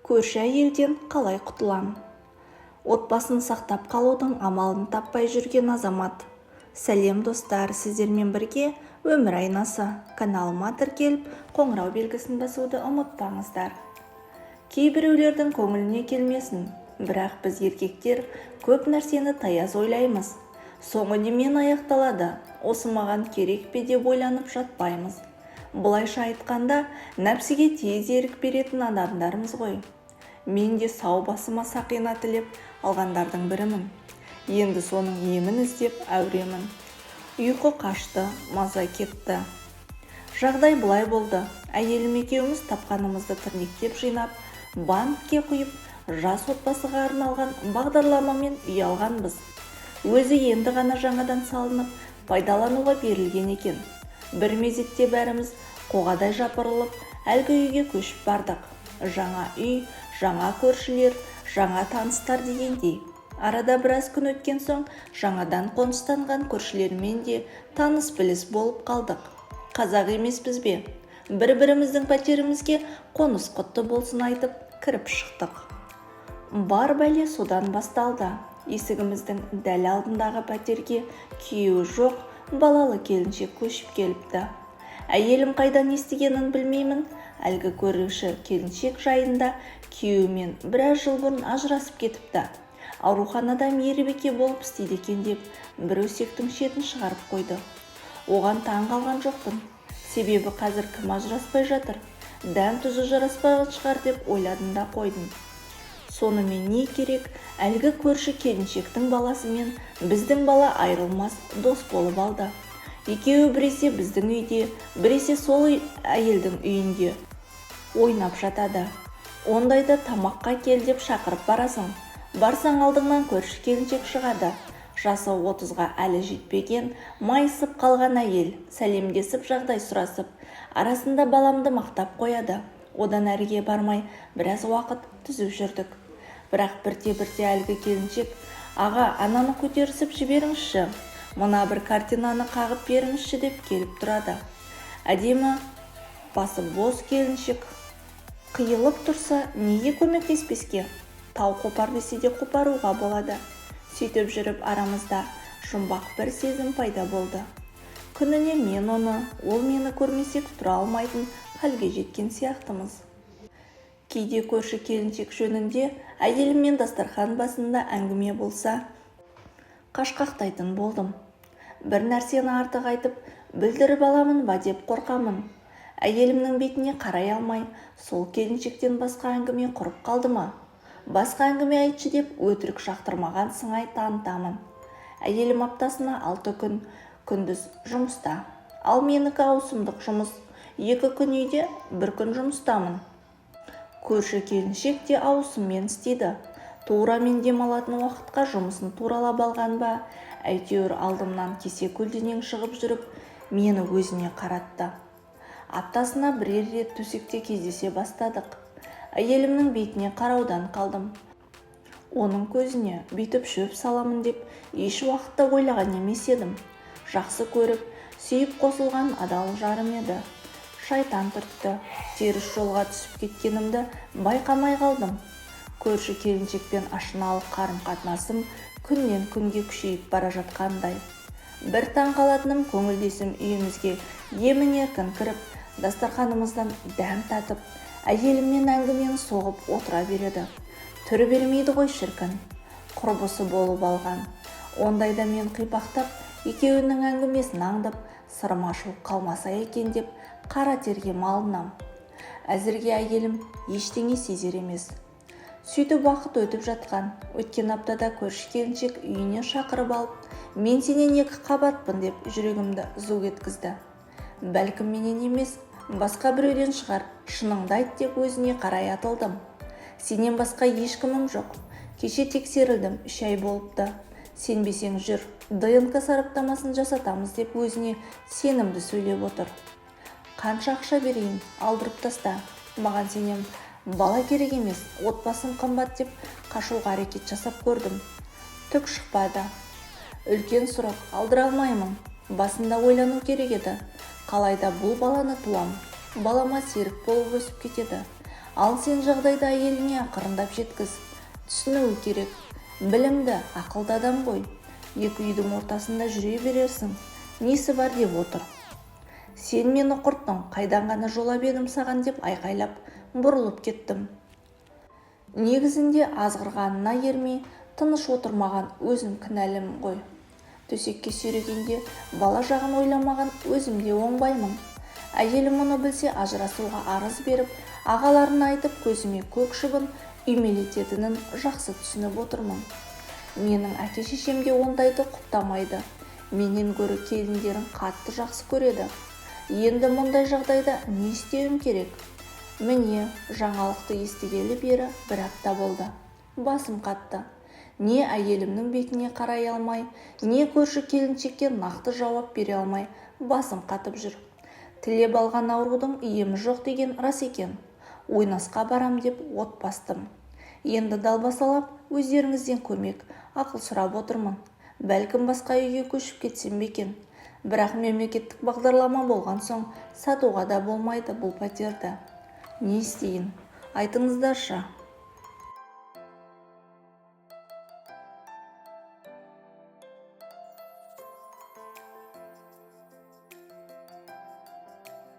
Көрші әйелден қалай құтылам? Отбасын сақтап қалудың амалын таппай жүрген азамат. Сәлем достар, сіздермен бірге өмір айнасы. Каналыма тіркеліп, қоңырау белгісін басуды ұмытпаңыздар. Кейбіреулердің көңіліне келмесін, бірақ біз еркектер көп нәрсені таяз ойлаймыз. Соңы немен аяқталады, осы маған керек пе деп ойланып жатпаймыз. Бұлайша айтқанда, нәпсіге тез ерік беретін адамдармыз ғой. Мен де сау басыма сақина тілеп алғандардың бірімін. Енді соның емін іздеп әуремін. Ұйқы қашты, маза кетті. Жағдай бұлай болды. Әйелім екеуміз тапқанымызды тірнектеп жинап, банкке құйып, жас отбасыға арналған бағдарламамен үй алғанбыз. Өзі енді ғана жаңадан салынып, пайдалануға берілген екен. Бір мезетте бәріміз қоғадай жапырылып, әлгі үйге көшіп бардық. Жаңа үй, жаңа көршілер, жаңа таныстар дегендей. Арада біраз күн өткен соң, жаңадан қоныстанған көршілермен де таныс біліс болып қалдық. Қазақ емеспіз бе? Бір-біріміздің пәтерімізге қоныс құтты болсын айтып, кіріп шықтық. Бар бәле содан басталды. Есігіміздің дәл алдындағы пәтерге күйеуі жоқ, балалы келіншек көшіп келіпті. Әйелім қайдан естігенін білмеймін, әлгі көрші келіншек жайында күйеуімен біраз жыл бұрын ажырасып кетіпті. Ауруханада мейірбике болып істейді екен деп, бір өсектің шетін шығарып қойды. Оған таң қалған жоқпын. Себебі қазір кім ажыраспай жатыр? Дәм тұзы жараспаған шығар деп ойладым да қойдым. Сонымен не керек, әлгі көрші келіншектің баласымен біздің бала айрылмас дос болып алды. Екеуі біресе біздің үйде, біресе сол әйелдің үйінде ойнап жатады. Ондайда тамаққа кел деп шақырып барасың. Барсаң алдыңнан көрші келіншек шығады. Жасы 30-ға әлі жетпеген, майысып қалған әйел, сәлемдесіп жағдай сұрасып, арасында баламды мақтап қояды. Одан әріге бармай, біраз уақыт түзіп жүрдік. Бірақ бірте-бірте әлгі келіншек, аға, ананы көтерісіп жіберіңізші, мына бір картинаны қағып беріңізші деп келіп тұрады. Әдемі басы бос келіншек қиылып тұрса, неге көмектеспеске? Тау қопар десе де қопаруға болады. Сөйтіп жүріп арамызда жұмбақ бір сезім пайда болды. Күніне мен оны, ол мені көрмесек тұра алмайтын халге жеткен сияқтымыз. Кейде көрші келіншек жөнінде әйеліммен дастархан басында әңгіме болса, қашқақтайтын болдым. Бір нәрсені артық айтып, білдіріп аламын ба деп қорқамын. Әйелімнің бетіне қарай алмай, сол келіншектен басқа әңгіме құрып қалды ма? Басқа әңгіме айтшы деп өтірік шақтырмаған сыңай танытамын. Әйелім аптасына 6 күн, күндіз жұмыста. Ал менікі ауысымдық жұмыс. 2 күн үйде, 1 күн жұмыстамын. Көрші келіншек те ауысыммен істейді. Тура мен демалатын уақытқа жұмысын туралап алған ба, әйтеуір алдымнан кесе көлденең шығып жүріп, мені өзіне қаратты. Аптасына бірер рет төсекте кездесе бастадық. Әйелімнің бетіне қараудан қалдым. Оның көзіне бүйтіп шөп саламын деп еш уақытта ойлаған емес едім. Жақсы көріп, сүйіп қосылған адал жарым еді. Шайтан түртті, теріс жолға түсіп кеткенімді байқамай қалдым. Көрші келіншекпен ашыналық қарым-қатынасым күннен күнге күшейіп бара жатқандай. Бір таң қалатыным көңілдесім үйімізге емін-еркін кіріп, дастарханымыздан дәм татып, әйеліммен әңгімені соғып отыра береді. Түрі бермейді ғой шіркін. Құрбысы болып алған. Ондайда мен қипақтап, екеуінің әңгімесін аңдып, сырым ашылып қалмаса екен деп қара терге малынам. Әзірге әйелім ештеңе сезер емес. Сөйтіп уақыт өтіп жатқан. Өткен аптада көрші келіншек үйіне шақырып алып, мен сенен 2 қабатпын деп жүрегімді зу еткізді. Бәлкім менен емес, басқа біреуден шығар, шыныңды айт деп өзіне қарай атылдым. Сенен басқа ешкімім жоқ. Кеше тексерілдім, 3 ай болыпты. Сенбесең жүр, ДНК сараптамасын жасатамыз деп өзіне сенімді сөйлеп отыр. Қанша ақша берейін, алдырып таста. Маған сенем, бала керек емес, отбасым қымбат деп қашуға әрекет жасап көрдім. Түк шықпады. Үлкен сұрақ, алдыра алмаймын. Басында ойлану керек еді. Қалайда бұл баланы туам. Балама серік болып өсіп кетеді. Ал сен жағдайды әйеліне ақырындап жеткіз. Түсінуі керек. Білімді, ақылды адам ғой. Екі үйдің ортасында жүре берерсің. Несі бар деп отыр. Сен мені құрттың, қайдан ғана жолап едім саған деп айқайлап, бұрылып кеттім. Негізінде азғырғанына ермей, тыныш отырмаған өзім кінәлім ғой. Төсекке сүйрегенде бала жағын ойламаған өзімде оңбаймын. Әйелім мұны білсе ажырасуға арыз беріп, ағаларына айтып көзіме көк шыбын үймелететінін жақсы түсініп отырмын. Менің әке-шешем де ондайды құптамайды. Менен гөрі келіндерін қатты жақсы көреді. Енді мұндай жағдайда не істеуім керек? Міне, жаңалықты естігелі бері бір апта болды. Басым қатты. Не әйелімнің бетіне қарай алмай, не көрші келіншекке нақты жауап бере алмай, басым қатып жүр. Тілеп алған аурудың емі жоқ деген рас екен. Ойнасқа барам деп от бастым. Енді далбасалап өздеріңізден көмек, ақыл сұрап отырмын. Бәлкім басқа үйге көшіп кетсем бекен. Бірақ мемлекеттік бағдарлама болған соң сатуға да болмайды бұл пәтерді. Не істейін? Айтыңыздаршы.